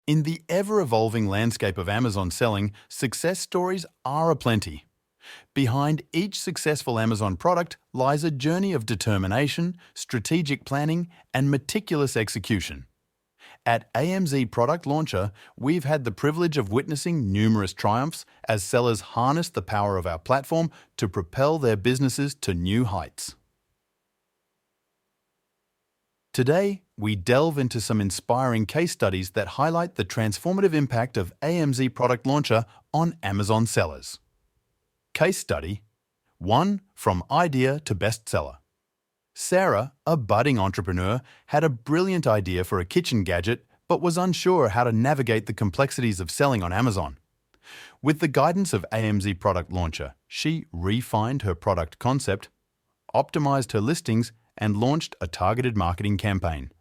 In the ever-evolving landscape of Amazon selling, success stories are aplenty. Behind each successful Amazon product lies a journey of determination, strategic planning, and meticulous execution. At AMZ Product Launcher, we've had the privilege of witnessing numerous triumphs as sellers harness the power of our platform to propel their businesses to new heights. Today, we delve into some inspiring case studies that highlight the transformative impact of AMZ Product Launcher on Amazon sellers. Case study 1. From idea to bestseller. Sarah, a budding entrepreneur, had a brilliant idea for a kitchen gadget but was unsure how to navigate the complexities of selling on Amazon. With the guidance of AMZ Product Launcher, she refined her product concept, optimized her listings, and launched a targeted marketing campaign.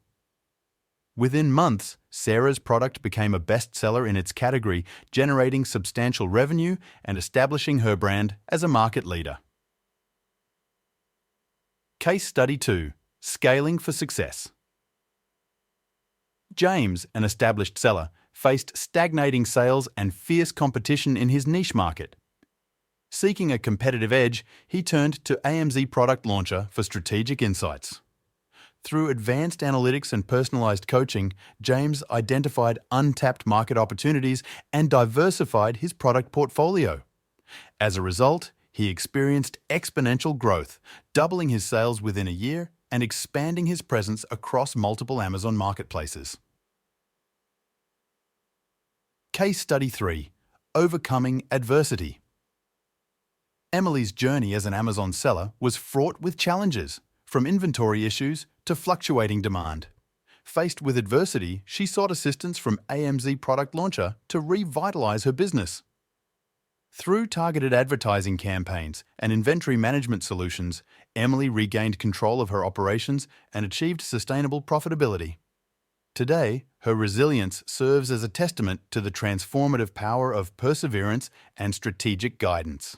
Within months, Sarah's product became a bestseller in its category, generating substantial revenue and establishing her brand as a market leader. Case Study 2. Scaling for Success. James, an established seller, faced stagnating sales and fierce competition in his niche market. Seeking a competitive edge, he turned to AMZ Product Launcher for strategic insights. Through advanced analytics and personalized coaching, James identified untapped market opportunities and diversified his product portfolio. As a result, he experienced exponential growth, doubling his sales within a year and expanding his presence across multiple Amazon marketplaces. Case Study 3. Overcoming Adversity. Emily's journey as an Amazon seller was fraught with challenges, from inventory issues to fluctuating demand. Faced with adversity, she sought assistance from AMZ Product Launcher to revitalize her business. Through targeted advertising campaigns and inventory management solutions, Emily regained control of her operations and achieved sustainable profitability. Today, her resilience serves as a testament to the transformative power of perseverance and strategic guidance.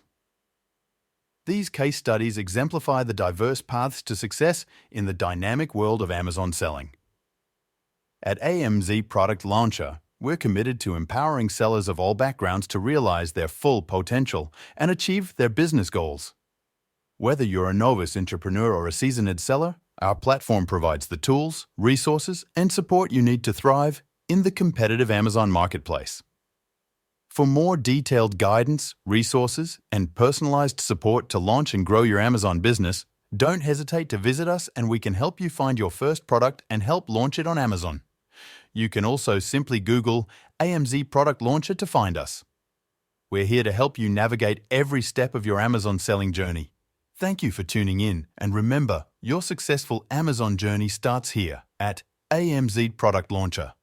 These case studies exemplify the diverse paths to success in the dynamic world of Amazon selling. At AMZ Product Launcher, we're committed to empowering sellers of all backgrounds to realize their full potential and achieve their business goals. Whether you're a novice entrepreneur or a seasoned seller, our platform provides the tools, resources, and support you need to thrive in the competitive Amazon marketplace. For more detailed guidance, resources, and personalized support to launch and grow your Amazon business, don't hesitate to visit us and we can help you find your first product and help launch it on Amazon. You can also simply Google AMZ Product Launcher to find us. We're here to help you navigate every step of your Amazon selling journey. Thank you for tuning in, and remember, your successful Amazon journey starts here at AMZ Product Launcher.